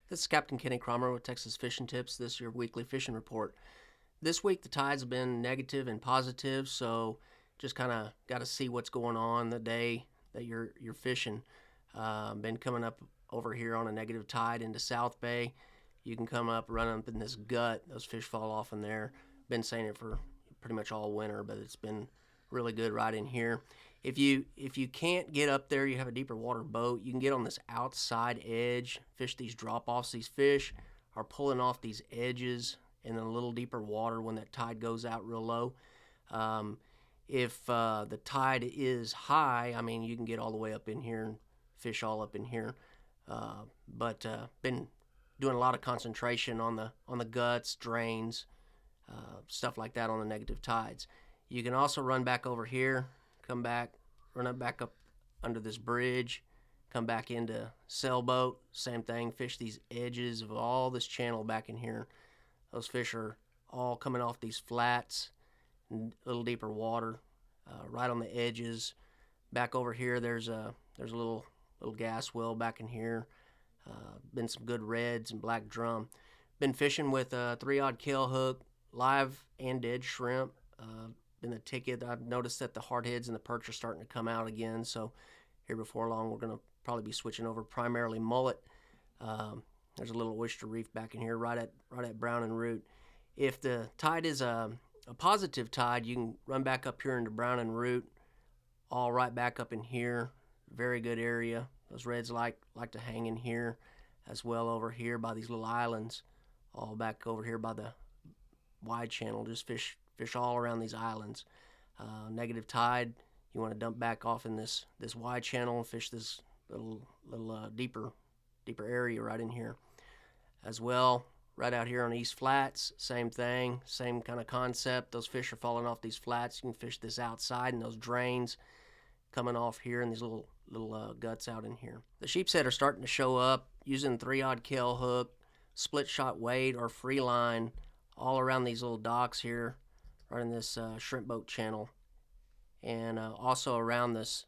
This is Captain Kenny Kramer with Texas Fishing Tips. This is your weekly fishing report. This week the tides have been negative and positive, so just kind of got to see what's going on the day that you're fishing. Been coming up over here on a negative tide into South Bay. You can come up, run up in this gut. Those fish fall off in there. Been saying it for pretty much all winter, but it's been really good right in here. If you can't get up there, you have a deeper water boat, you can get on this outside edge, fish these drop-offs. These fish are pulling off these edges in a little deeper water when that tide goes out real low. If the tide is high, I mean, you can get all the way up in here and fish all up in here. But been doing a lot of concentration on the guts, drains, stuff like that on the negative tides. You can also run back over here, come back, run up back up under this bridge, come back into sailboat, same thing, fish these edges of all this channel back in here. Those fish are all coming off these flats, a little deeper water, right on the edges. Back over here, there's a little gas well back in here. Been some good reds and black drum. Been fishing with a 3-aught kill hook, live and dead shrimp. In the ticket, I've noticed that the hardheads and the perch are starting to come out again, so here before long we're going to probably be switching over primarily mullet. There's a little oyster reef back in here right at Brown and Root. If the tide is a positive tide, you can run back up here into Brown and Root, all right back up in here. Very good area. Those reds like to hang in here as well over here by these little islands, all back over here by the wide channel. Just fish all around these islands. Negative tide, you want to dump back off in this wide channel and fish this little deeper area right in here as well. Right out here on East Flats, same thing, same kind of concept. Those fish are falling off these flats. You can fish this outside and those drains coming off here and these little guts out in here. The sheepshead are starting to show up using 3-aught kill hook, split shot weight or free line all around these little docks here, right in this shrimp boat channel, and also around this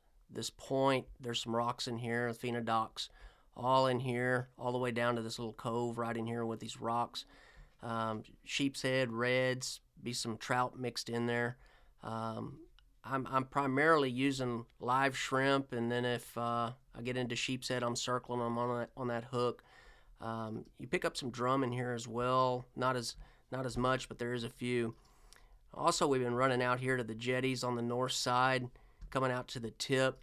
point. There's some rocks in here, Fina docks, all in here, all the way down to this little cove right in here with these rocks. Sheepshead, reds, be some trout mixed in there. I'm primarily using live shrimp, and then if I get into sheepshead, I'm circling them on that hook. You pick up some drum in here as well, not as much, but there is a few. Also, we've been running out here to the jetties on the north side, coming out to the tip,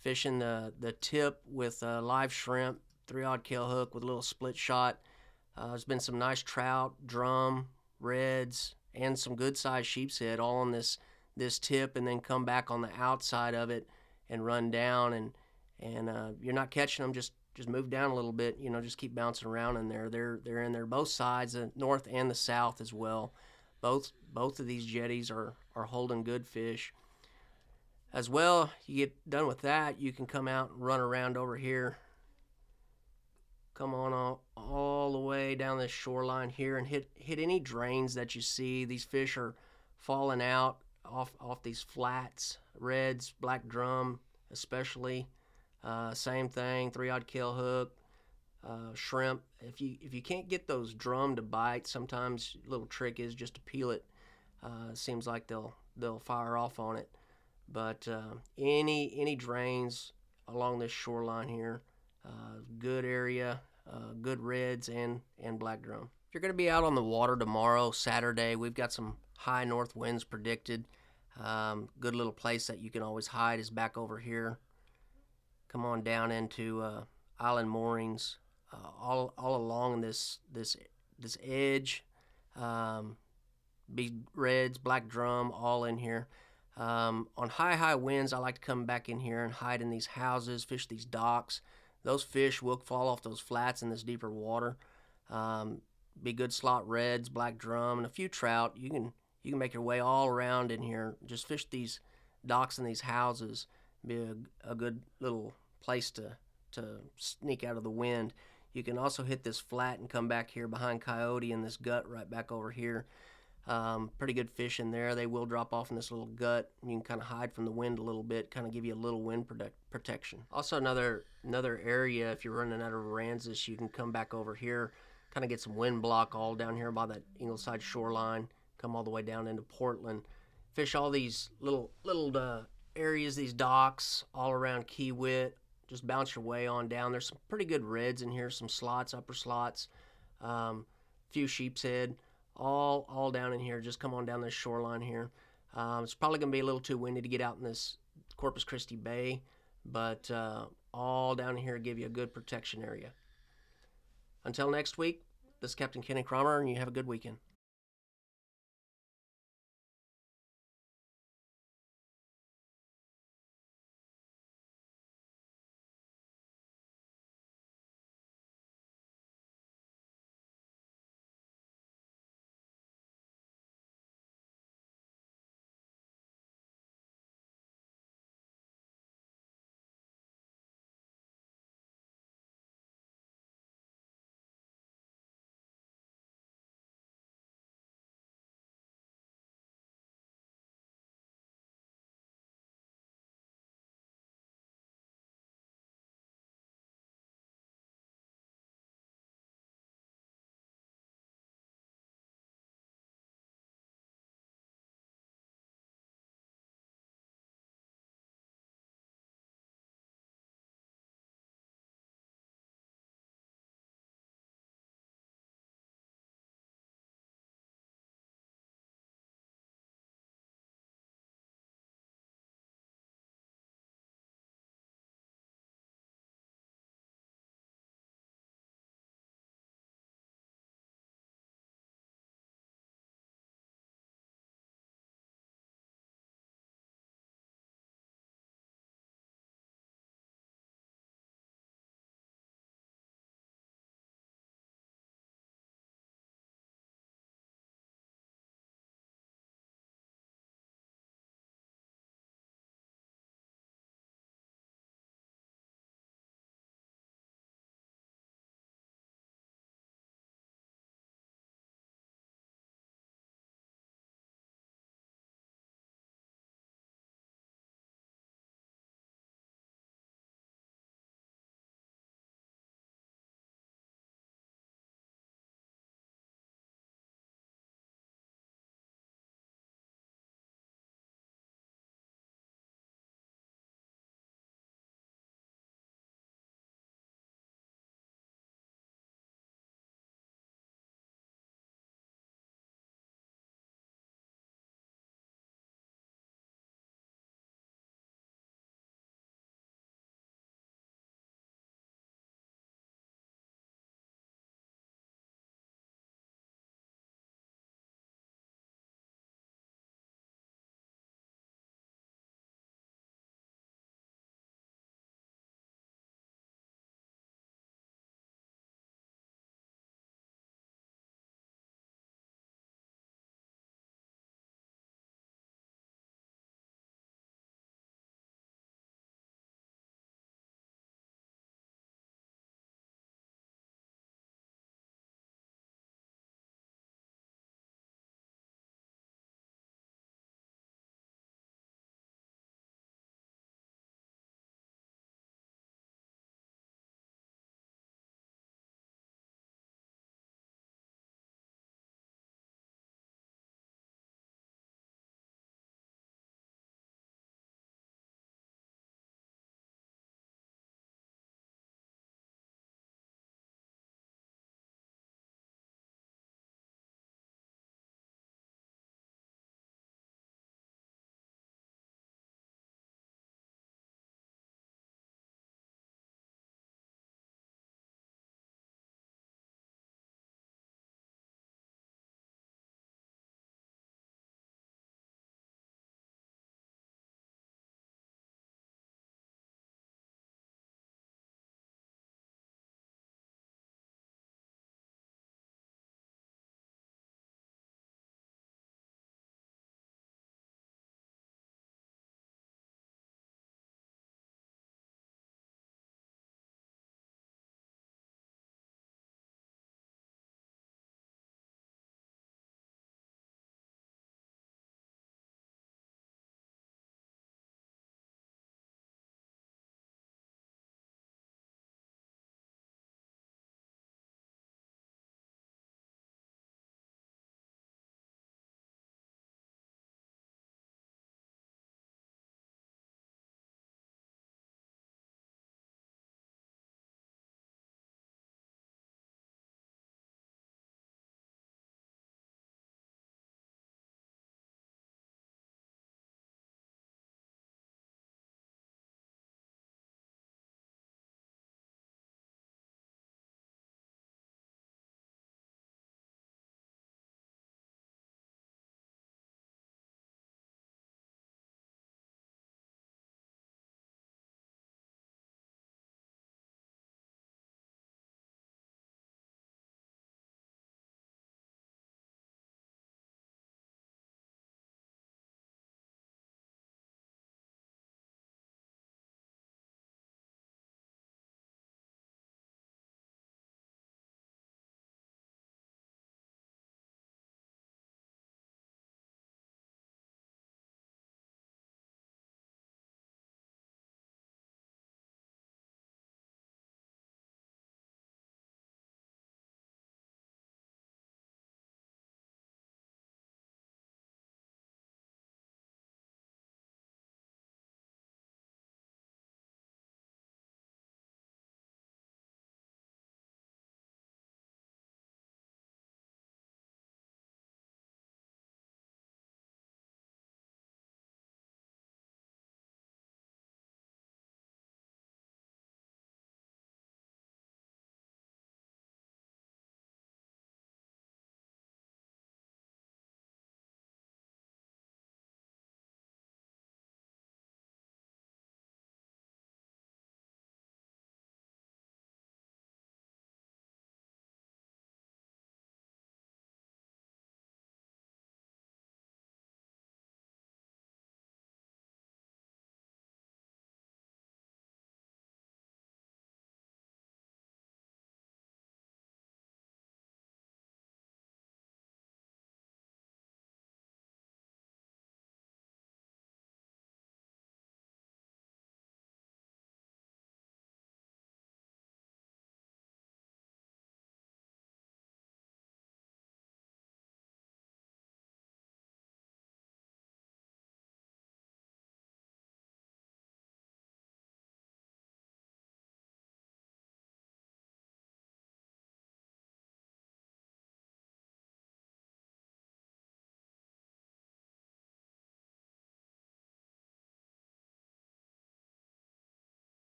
fishing the tip with live shrimp, 3-aught kill hook with a little split shot. There's been some nice trout, drum, reds, and some good sized sheepshead all on this tip, and then come back on the outside of it and run down, and you're not catching them. Just move down a little bit, just keep bouncing around in there. They're in there both sides, the north and the south as well. Both of these jetties are holding good fish. As well, you get done with that, you can come out and run around over here. Come on all the way down this shoreline here and hit any drains that you see. These fish are falling out off these flats, reds, black drum especially. Same thing, 3-aught kill hook, shrimp. If you can't get those drum to bite, sometimes a little trick is just to peel it. Seems like they'll fire off on it. But any drains along this shoreline here, good area, good reds and black drum. If you're going to be out on the water tomorrow, Saturday, we've got some high north winds predicted. Good little place that you can always hide is back over here. Come on down into island moorings, all along this edge. Be reds, black drum, all in here. On high winds, I like to come back in here and hide in these houses, fish these docks. Those fish will fall off those flats in this deeper water. Be good slot reds, black drum, and a few trout. You can make your way all around in here. Just fish these docks and these houses. Be a good little place to sneak out of the wind. You can also hit this flat and come back here behind Coyote and this gut right back over here. Pretty good fish in there. They will drop off in this little gut. You can kind of hide from the wind a little bit, kind of give you a little wind protection. Also, another area, if you're running out of Aransas, you can come back over here, kind of get some wind block all down here by that Ingleside shoreline, come all the way down into Portland. Fish all these little areas, these docks all around Kiewit. Just bounce your way on down. There's some pretty good reds in here, some slots, upper slots, few sheep's head, all down in here. Just come on down this shoreline here. It's probably going to be a little too windy to get out in this Corpus Christi Bay, but all down here give you a good protection area. Until next week, this is Captain Kenny Kramer, and you have a good weekend.